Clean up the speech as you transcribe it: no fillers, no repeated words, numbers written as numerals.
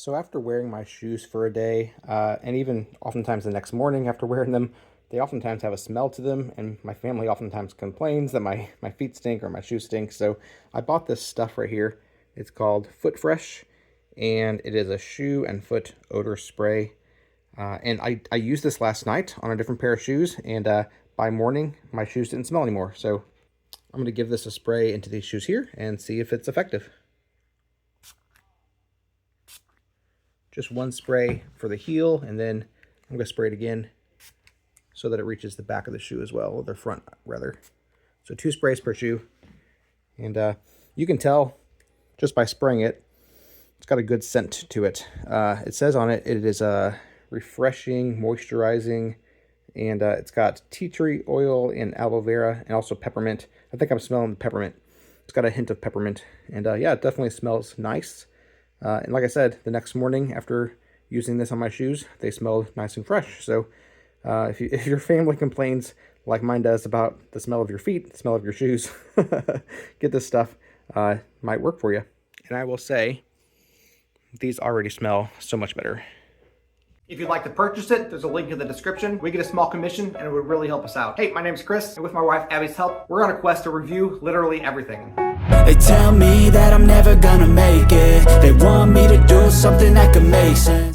So after wearing my shoes for a day, and even oftentimes the next morning after wearing them, they oftentimes have a smell to them, and my family oftentimes complains that my feet stink or my shoes stink. So I bought this stuff right here. It's called Foot Fresh, and it is a shoe and foot odor spray. And I used this last night on a different pair of shoes, and by morning, my shoes didn't smell anymore. So I'm going to give this a spray into these shoes here and see if it's effective. Just one spray for the heel, and then I'm going to spray it again so that it reaches the back of the shoe as well, or the front rather. So 2 sprays per shoe. And you can tell just by spraying it, it's got a good scent to it. It says on it, it is refreshing, moisturizing, and it's got tea tree oil and aloe vera and also peppermint. I think I'm smelling the peppermint. It's got a hint of peppermint. And yeah, it definitely smells nice. And like I said, the next morning after using this on my shoes, they smell nice and fresh. So if your family complains like mine does about the smell of your feet, the smell of your shoes, get this stuff. Might work for you. And I will say, these already smell so much better. If you'd like to purchase it, there's a link in the description. We get a small commission and it would really help us out. Hey, my name's Chris, and with my wife Abby's help, we're on a quest to review literally everything. They tell me that I'm never gonna make it. They want me to do something that could make sense.